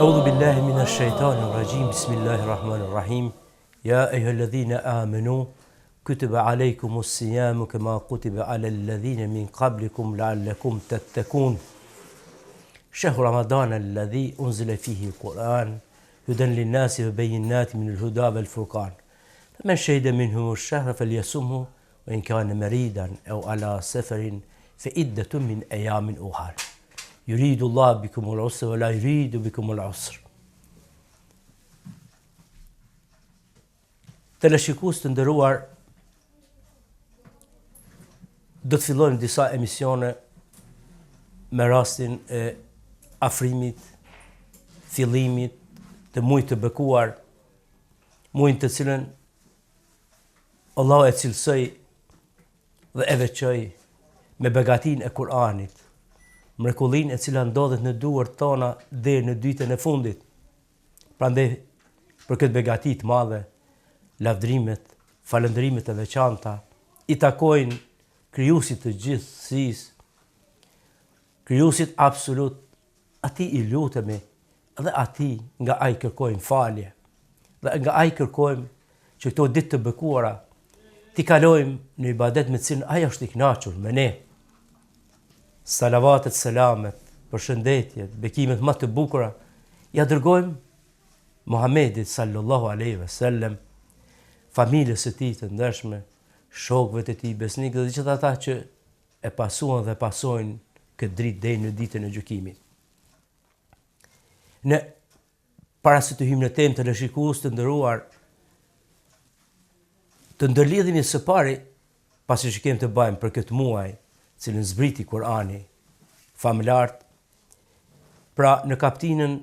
أعوذ بالله من الشيطان الرجيم بسم الله الرحمن الرحيم يا أيها الذين آمنوا كتب عليكم الصيام كما كتب على الذين من قبلكم لعلكم تتقون شهر رمضان الذي أنزل فيه القرآن هدى للناس وبينات من الهدى والفرقان فمن شهد منهم الشهر فليصمه وإن كان مريضا أو على سفر فعدة من أيام أخر يريد الله بكم العسر ولا يريد بكم العسر. Teleshikues të nderuar, do të fillojmë disa emisione me rastin e afrimit, fillimit të muajit të bekuar, muajin të cilën Allahu e cilësoi dhe e veçoi me begatinë e Kur'anit, mrekullinë e cila ndodhet në duart tona deri në ditën e fundit. Prandaj për këtë begati të madhe, lavdrimet, falënderimet e veçanta i takojnë krijuesit të gjithësisë, krijuesit absolut, atij i lutemi dhe atij nga ai kërkojmë falje. Dhe nga ai kërkojmë që këto ditë të bekuara t'i kalojmë në ibadet me cilën ai është i kënaqur me ne. Salavatet, selamet, përshëndetjet, bekimet më të bukura ja dërgojmë Muhamedit sallallahu alaihi wasallam, familjes së tij të ndershme, shokëve të tij besnikë dhe gjithë ata që e pasuan dhe pasojnë këtë dritë deri në ditën e gjykimit. Ne para se të hyjmë në temë të lëshikues të nderuar, të ndërlidhemi së pari pasi që kemi të bëjmë për këtë muaj, cilën zbriti Kur'ani familart, pra në kaptinën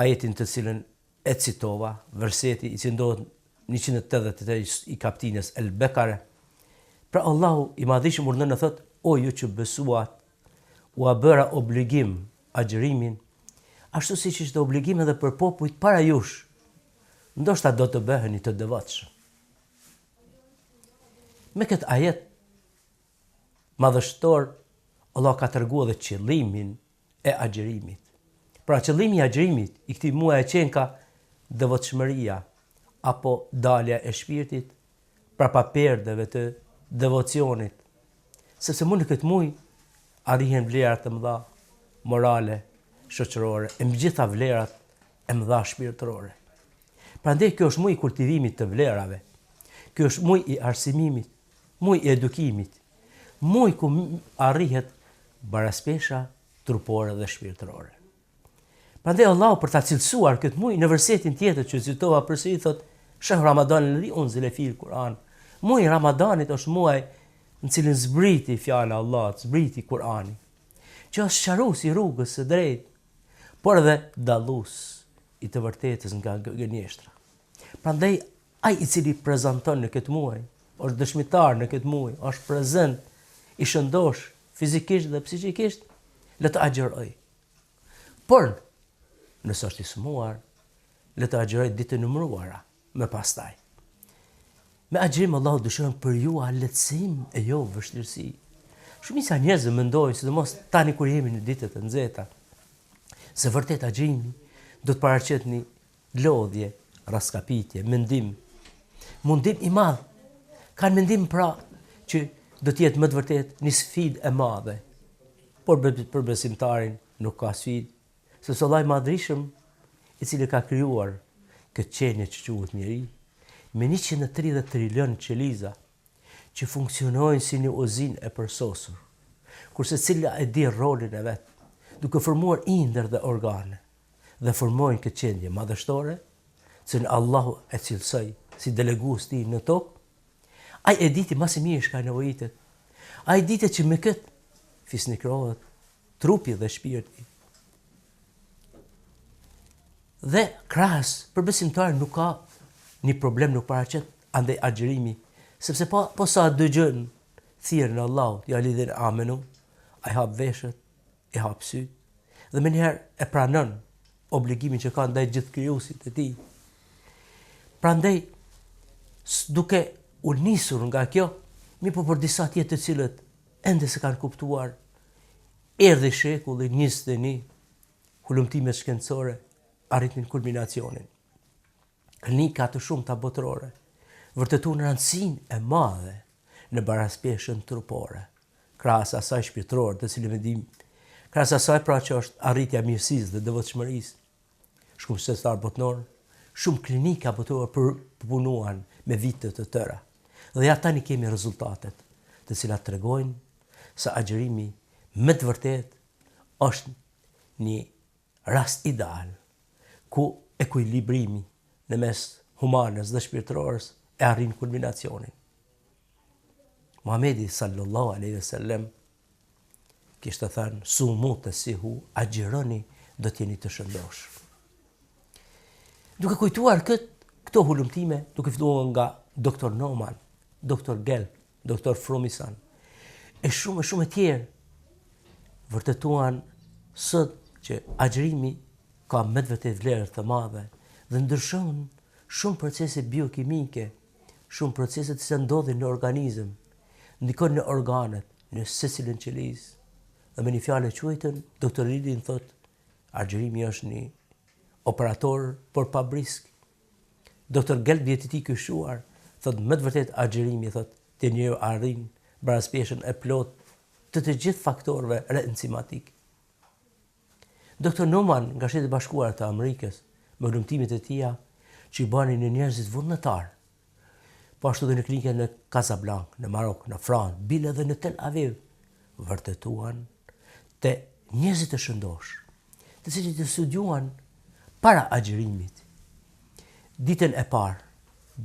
ajetin të cilën e citova, verseti i që ndodhet 188 i kaptinës El Bekare, pra Allahu i madhishëm urdhënon thot: o ju që besuat, u a bëra obligim agjërimin, ashtu siç ishte obligim edhe për popujt para jush, ndoshta do të bëheni të devotshëm. Me këtë ajet madhështor, Allah ka treguar edhe qëllimin e agjërimit. Pra qëllimi i agjërimit i këtij muaji e qenë ka devotshmëria apo dalja e shpirtit pra pa perdeve të devocionit. Sepse mund në këtë muaj arrihen vlerat të mëdha morale, shoqërore, e mbi gjitha vlerat e mëdha shpirtërore. Prandaj kjo është muaj i kultivimit të vlerave. Ky është muaj i arsimimit, muaj i edukimit, muaj ku arrihet baraspesha trupore dhe shpirtërore. Prandaj Allahu për ta cilësuar këtë muaj në versetin tjetër që citova përsëri thot: "Shahr Ramadan alladhi unzila fihi al-Quran." Muaji i Ramadanit është muaj në cilin zbriti fjala e Allahut, zbriti Kur'ani, që është sqaruesi i rrugës së drejtë, por edhe dallues i të vërtetës nga gënjeshtra. Prandaj ai i cili prezanton në këtë muaj, është dëshmitar në këtë muaj, është prezent, i shëndosh fizikisht dhe psikikisht, le të agjëroj. Por nëse është i smuar, le të agjëroj ditë numëruara më pastaj. Me agjërim Allahu dëshiron për ju lehtësim e jo vështirësi. Shumica njerëz mendojnë, sidomos tani kur jemi në ditët e nxehta, se vërtet agjërimi do të paraqet një lodhje, raskapitje, mendim, mundim i madh. Kanë mendim pra që do të jetë më të vërtet një sfidë e madhe. Por për besimtarin nuk ka sfidë, sepse Allahu i madhrishëm, i cili ka krijuar këtë qenie që quhet njeri, me 130 trilion qeliza që funksionojnë si një uzinë e përsosur, kurse cila e di rolin e vet, duke formuar indër dhe organe, dhe formojnë këtë qenie madhështore, që Allahu e cilësoi si delegues ti në tokë. Ai e diti më së miri çka nevojitet. Ai ditë që me këtë fisnikrohet trupi dhe shpirti. Dhe krahas për besimtarin nuk ka një problem, nuk paraqet andaj agjërimi, sepse po sa dëgjon thirrjen e Allahut, ja lidhen amenu, ai hap veshët, i hap syt, dhe më njëherë e pranon obligimin që ka ndaj gjithë krijuesit të tij. Prandaj duke u nisur nga kjo, mi po për disa tjetë të cilët ende se kanë kuptuar, erdhi shekulli 21, hulumtimet shkencore arritin kulminacionin. Klinika të shumta botërore vërtetuan rëndësinë e madhe në baraspeshën trupore, krahas asaj shpirtërore, të cilën e dim, krahas asaj pra që është arritja e mirësisë dhe devotshmërisë. Shumë shtetar botëror, shumë klinika botërore përpunuan me vite të tëra. Dhe ja tani kemi rezultatet, të cilat tregojnë se agjërimi me të vërtet është një rast ideal ku ekuilibrimi në mes humanes dhe shpirtërorës e arrin kulminacionin. Muhamedi sallallahu alaihi wasallam kishte thënë: "Sumu tasihu", agjironi do t'jeni të shëndosh. Duke kujtuar këto hulumtime, duke filluar nga Dr. Norman, Dr. Gelb, Dr. Fromisan e shumë e tjerë, vërtetuan sot që agjërimi ka me të vërtet vlerë të madhe dhe ndryshon shumë procese biokimike, shumë procese që ndodhin në organizëm, ndikon në organet, në secilën qelizë. Dhe me një fjalë e quajtën, Dr. Lidin thot, agjërimi është një operator por pa brisk. Dr. Gelb i tij këshuar, thot me të vërtet agjërimi thot të njeriu arrin baraspeshën e plot të gjithë faktorëve reenzimatik. Dr. Norman nga Shtetet e Bashkuara të Amerikës, me hulumtimet e tija që i banin në njerëzit vullnetar, po ashtu dhe në klinikën në Casablanca, në Marok, në Francë, bile dhe në Tel Aviv, vërtetuan të njerëzit të shëndosh, të cilët të studiuan para agjërimit, ditën e parë,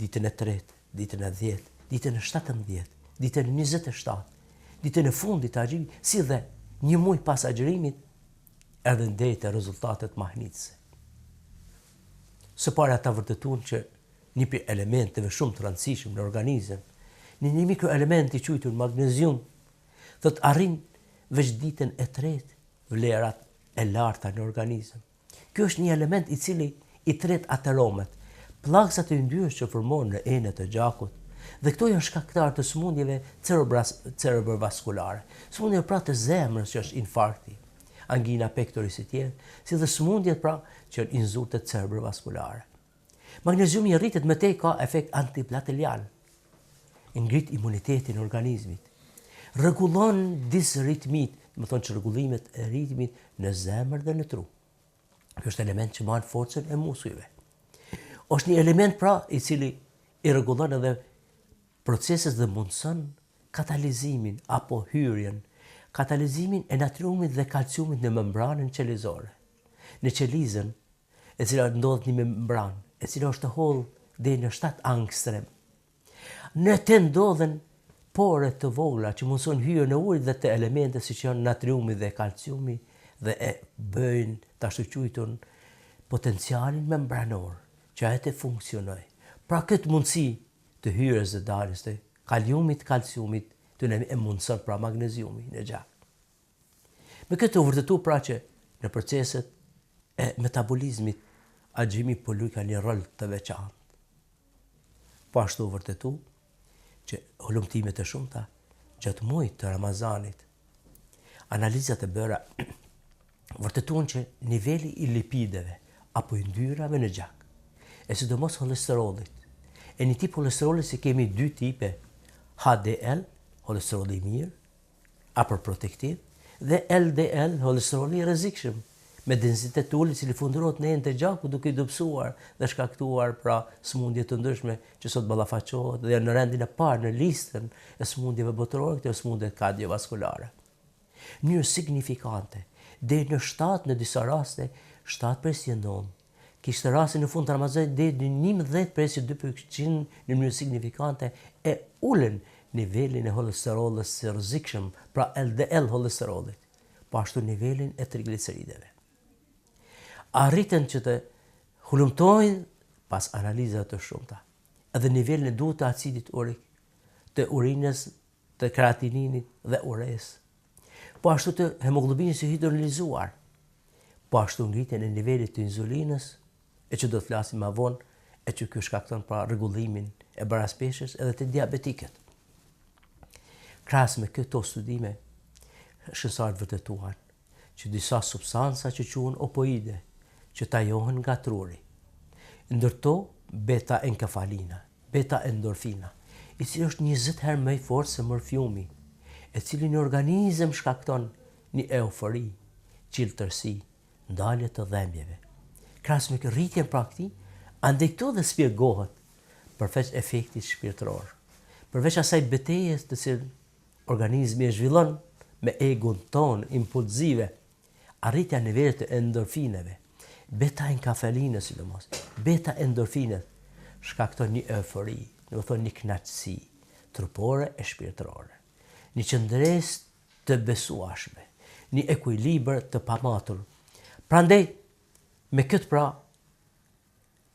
ditën e tretë, ditën e 10, ditën e 17, ditën e 27, ditën e fundit të agjërimit, si dhe një muaj pas agjërimit, edhe deri te rezultatet mahnitëse. Së pari ata vërtetuan që një prej elementeve shumë të rëndësishëm në organizëm, një mikroelement i quajtur magnezium, thot arrin veç ditën e tretë vlerat e larta në organizëm. Ky është një element i cili i tret ateromet, pllakësat e yndyrës që formohen në enet e gjakut, dhe këto janë shkaktarë të sëmundjeve cerebrovaskulare. Sëmundjeve pra të zemrës që është infarkti, angina pectoris e tjerë, si dhe sëmundjet pra që janë insultet cerebrovaskulare. Magneziumi rritet me tej ka efekt antiplatelian, ngrit imunitetin e organizmit, rregullon disritmit, do të thonë që rregullimet e ritmit në zemër dhe në tru. Kjo është element që marrë forcën e muskujve. Është një element pra i cili i rregullon edhe proceset dhe mundson katalizimin apo hyrjen, katalizimin e natriumit dhe kalciumit në membranën qelizore. Në qelizën, e cila ndodhet një membranë, e cila është të hollë deri në 7 angstrem. Në të ndodhen pore të vogla që mundson hyrjen e ujit dhe të elemente siç janë natriumi dhe kalciumi dhe e bëjnë të ashtu quajtur potencialin membranor që ai të funksionojë. Pra këtë mundësi të hyrjes dhe daljes të kaliumit, kalciumit, të e mundëson pra magneziumi në gjak. Me këtë u vërtetu pra që në proceset e metabolizmit agjërimi po luaj një rol të veçantë. Po ashtu u vërtetu që hulumtimet e shumta gjatë muajit të Ramazanit, analizat e bëra vërtetuan që niveli i lipideve apo yndyrave në gjak, e sidomos holesterolit, e një tip holesterolit se kemi 2 tipe, HDL, holesteroli i mirë, apo protektiv, dhe LDL, holesteroli i rrezikshëm, me densitet të ulët, cili fundurohet në enë të gjakut duke i dobësuar dhe shkaktuar pra sëmundje të ndryshme që sot ballafaqohet dhe janë në rendin e parë në listën e sëmundjeve botërore, këto sëmundje kardiovaskulare. Në mënyrë signifikante, deri në 7 në disa raste, 7 prej ndonë. Kishte raste në fund të Ramazanit deri në 11 prej 2% në mënyrë signifikante e ulën nivelin e holesterolës së rrezikshëm, pra LDL holesterolit, po ashtu nivelin e triglicerideve. Arritën që të hulumtojnë pas analizave të shumta edhe nivelin e duhur të acidit urik, të urinës, të kreatininit dhe ures, po ashtu të hemoglobinës së hidrolizuar, po ashtu ngritjen e nivelit të insulinës, e që do të flasim më vonë, e që kjo shkakton pra rregullimin e baraspeshës edhe të diabetikët. Krahas me këto studime, shkencëtarët vërtetuan që disa substanca që quhen opoide, që tajohen nga truri. Ndërto beta-enkefalina, beta-endorfina, i cili është 20 herë më i fortë se morfiumi, e cili në organizëm shkakton një eufori, qiltërsi, ndalje të dhembjeve. Krahas me rritjen pra këtij, andaj këto dhe spjegohet përveç efektit shpirtëror, përveç asaj betejës të cilën organizmi e zhvillon me egon ton impulsive, arritja e nivelit të endorfineve, beta-enkefalinë sidomos, beta-endorfinet shkakton një eufori, do të thonë një kënaqësi trupore e shpirtërore, një qëndresë të besueshme, një ekuilibër të pamatur. Prandaj, me këtë pra,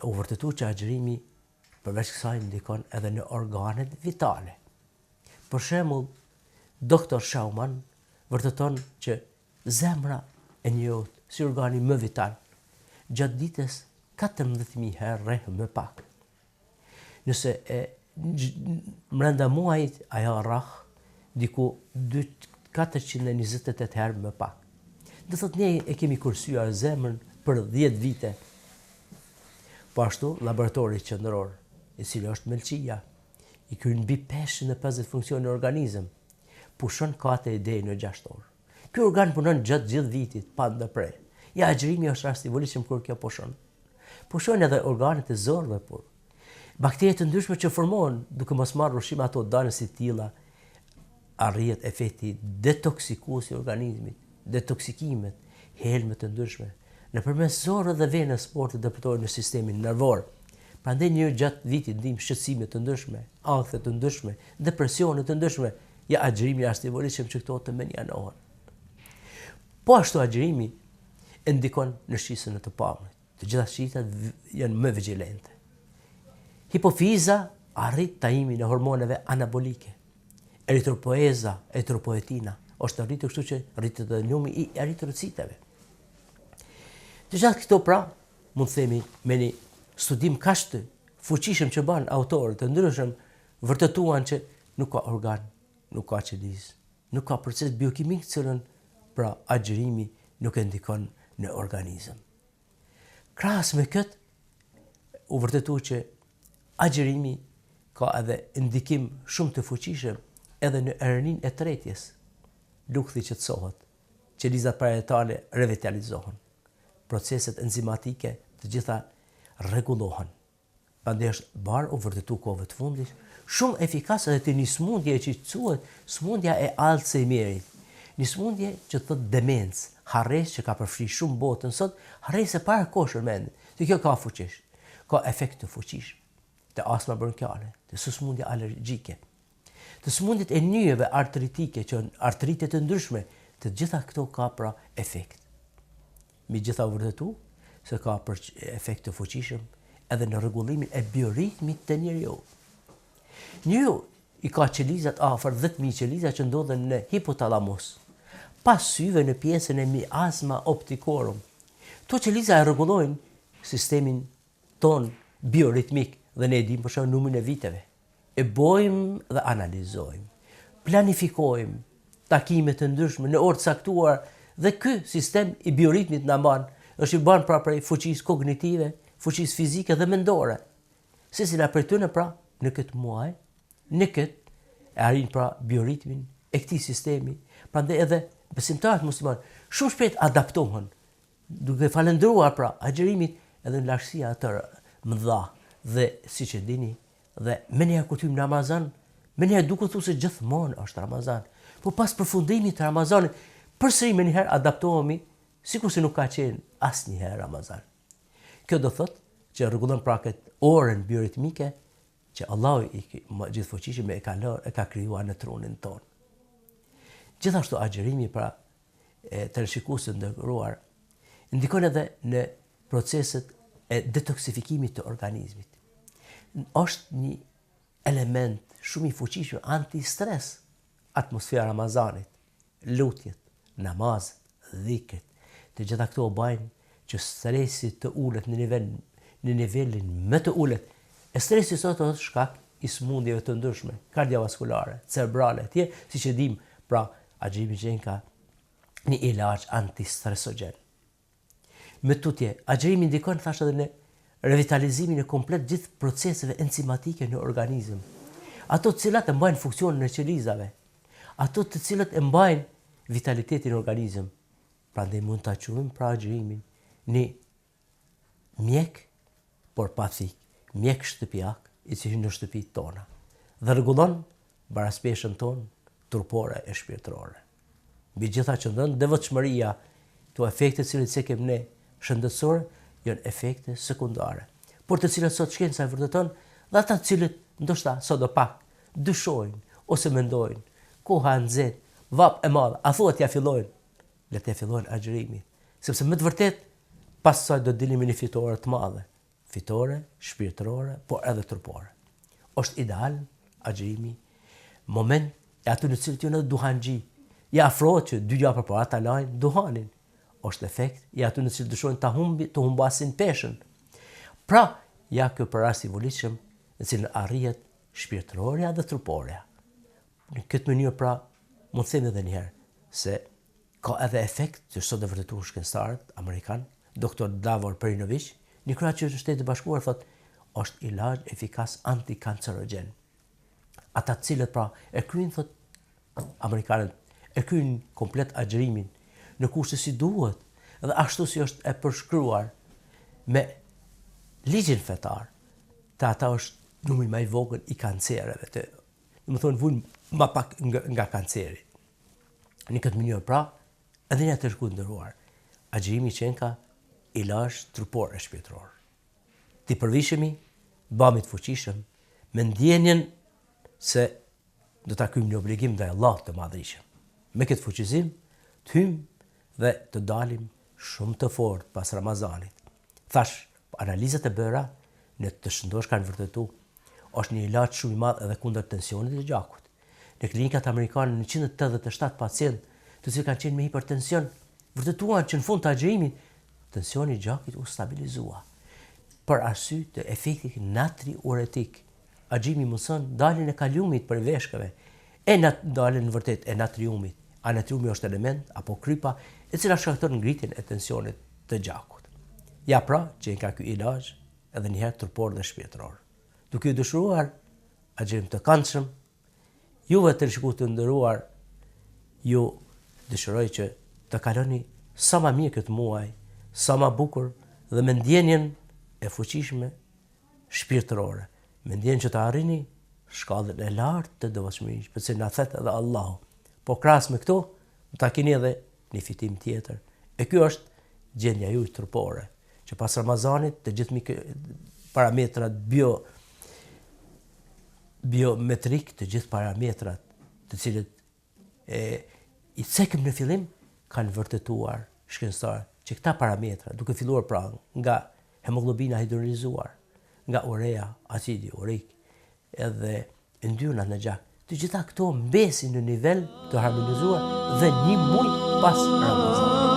u vërtetu që agjërimi përveç kësaj ndikon edhe në organet vitale. Për shembull, Dr. Schaumann vërteton që zemra e njohur si organi më vital gjatë ditës 14.000 herë rreh më pak. Nëse brenda muajit ajo rrah diku 428 herë më pak. Do thotë ne e kemi kursyer zemrën për 10 vite. Po ashtu laboratori qendror, i cili është Melqia, i kryen mbi 550 funksione në organizëm, pushon 4 deri në 6 orë. Ky organ punon gjatë gjithë vitit pa ndërprerje. Ja, agjërimi është rasti i volitshëm kur kjo pushon. Pushon edhe organet e zorëve por. Bakteriet të ndryshme që formohen duke mos marrë ushqim ato dalën si tilla, arrihet efekti detoksikues i organizmit, detoksikimet, helmet të ndryshme. Nëpërmes zorëve dhe venës sportet depërtojnë në sistemin nervor. Prandaj njëri gjatë vitit ndjejmë shqetësime të ndryshme, ankthje të ndryshme, depresione të ndryshme. Ja, agjërimi është i volitshëm që këto të menjanohen. Po ashtu agjërimi e ndikon në shqisën e të pamërit. Të gjitha shqitat janë më vigjilente. Hipofiza arrit tajimin e hormoneve anabolike. Eritropoeza, eritropoetina, është rritur kështu që rritet edhe numri i eritrociteve. Të gjitha këto pra, mund të themi me një studim kaq të fuqishëm që bën autorët të ndryshëm, vërtetuan që nuk ka organ, nuk ka qelizë, nuk ka proces biokimik cilën pra agjërimi nuk e ndikon në organizëm. Krahas me këtë, u vërtetu që agjërimi ka edhe ndikim shumë të fuqishëm edhe në erënin e tretjes. Lukthi qetësohet, qelizat parietale revitalizohen, proceset enzimatike të gjitha rregullohen. Prandaj është barë u vërtetu kohëve të fundit shumë efikas edhe të një smundje që quhet smundja e Alzheimerit. Një smundje që thot demencë, harresë që ka përfshi shumë botën sot, harresë e para koshër mendit. Dhe kjo ka fuqish, ka efekt të fuqishëm të astma bronkiale, të smundje alergjike, të smundjet e nyjeve artritike, që janë artrite të ndryshme, të gjitha këto ka pra efekt. Mi gjitha u vërtetu se ka për efekt të fuqishëm edhe në rregullimin e bioritmit të njeriu. Njeriu i ka qelizat afër 10.000 qeliza që ndodhen në hipotalamus, pas syve në pjesën e miasma optikorum. To qeliza e rregullojnë sistemin ton bioritmik dhe ne e dimë për shembull numrin e viteve. E bojmë dhe analizojmë, planifikojmë takime të ndryshme në orë të caktuar dhe ky sistem i bioritmit na është i bën pra prej fuqisë kognitive, fuqisë fizike dhe mendore. Secila prej tyre pra në këtë muaj, në këtë e arrin pra bioritmin e këtij sistemi. Prandaj edhe besimtarët musliman shumë shpejt adaptohen, duke falendëruar pra agjërimit edhe në lartësia atë mëdha dhe siç e dini, dhe me njerë kur hyjmë në Ramazan, me njerë duke thënë se gjithmonë është Ramazan. Po pas përfundimit të Ramazanit, përsëri me njëherë adaptohemi, sikur se nuk ka qenë asnjëherë Ramazan. Kjo do thotë që rregullon pra këtë orën bioritmike që Allahu i gjithfuqishëm e ka krijuar në trunin tonë. Gjithashtu agjërimi pra të rishikuesve të nderuar ndikon edhe në proceset e detoksifikimit të organizmit. Është një element shumë i fuqishëm anti-stres atmosfera Ramazanit, lutjet, namazet, dhikret, të gjitha këto bajnë që stresi të ulet në nivelin më të ulet. E stresi sot është shkak i smundjeve të ndryshme, kardiovaskulare, cerebrale, siç e dim, pra agjërimi që ka një ilaç antistresogen. Me tutje, agjerimi ndikon thashë edhe në revitalizimin e komplet gjithë proceseve enzimatike në organizëm. Ato të cilat e mbajnë funksionin e qelizave, ato të cilat e mbajnë vitalitetin e organizëm. Prandaj mund ta quajmë pra agjerimin një mjek, por pa thik, mjek shtëpiak i cili në shtëpitë tona dhe rregullon baraspeshën tonë trupore e shpirtërore. Mbi gjitha që ndën devotshmëria, to efektet që se kemi ne shëndetësore janë efekte sekundare, por të cilat sot shkenca e vërteton dhe ata të cilët ndoshta sot do pak dyshojnë ose mendojnë, koha e nxehtë, vap e madh, a thuhet ja fillojnë, le të fillojnë agjerimin, sepse me të vërtet pas saj do dilni me një fitore të madhe, fitore shpirtërore, por edhe trupore. Është ideal agjerimi, moment e aty në cilët janë edhe duhanxhi, ja afrohet që 2 javë përpara ta lajnë duhanin. Është efekt i aty në cilët dëshojnë të humbasin peshën. Pra, ja kjo për rast i volitshëm, në cilën arrihet shpirtërorja dhe truporja. Në këtë mënyrë pra, mund të them edhe një herë se ka edhe efekt që sot e vërtetuar shkencëtarët amerikan, doktor Davor Perinovic, një krahë në Shtetet e Bashkuara thotë, është ilaç efikas antikancerogen. Ata të cilët pra e kryejnë thotë amerikanët, e kryejnë komplet agjerimin në kushte si duhet dhe ashtu si është e përshkruar me ligjin fetar, të ata është numri më i vogël i kancereve, do të thonë vujnë më pak nga kanceri. Në këtë mënyrë pra, edhe një të shkundëruar, agjerimi qenë ka ilaç trupor e shpirtëror. Ti përvishemi, bëhemi të fuqishëm, me ndjenjen se do ta kryejmë një obligim ndaj Allahut të Madhërisëm. Me këtë fuqizim, të hymë dhe të dalim shumë të fortë pas Ramazanit. Thash, analizat e bëra në të shëndosh kanë vërtetuar, është një ilaç shumë i madh edhe kundër tensionit të gjakut. Në klinikat amerikane në 187 pacientë të cilët kanë qenë me hipertension, vërtetuan që në fund të agjerimit tensioni i gjakut u stabilizua. Për arsye të efektit natriuretik, agjerimi mëson daljen e kaliumit për veshkave, daljen në vërtet e natriumit. A natriumi është element apo krypa e cila shkakton ngritjen e tensionit të gjakut. Ja pra, që ka ky ilaç edhe një herë trupor dhe shpirtëror. Duke u dëshiruar agjerim të këndshëm, juve të shikues të nderuar, ju dëshiroj që të kaloni sa më mirë këtë muaj, sa më bukur dhe me ndjenjen e fuqishme shpirtërore, me ndjenjen që të arrini shkallën e lartë të devotshmërisë, përse na thet edhe Allahu. Po krahas me këto, ta keni edhe një fitim tjetër. E ky është gjendja juaj trupore, që pas Ramazanit të gjithë parametrat biometrik, të gjithë parametrat të cilët i cekëm në fillim kanë vërtetuar shkencëtarë që këta parametra, duke filluar pra nga hemoglobina hidrolizuar, nga urea, acidi urik, edhe yndyrna në gjak, të gjitha këto mbesin në nivel të harmonizuar dhe një muaj pas Ramazanit.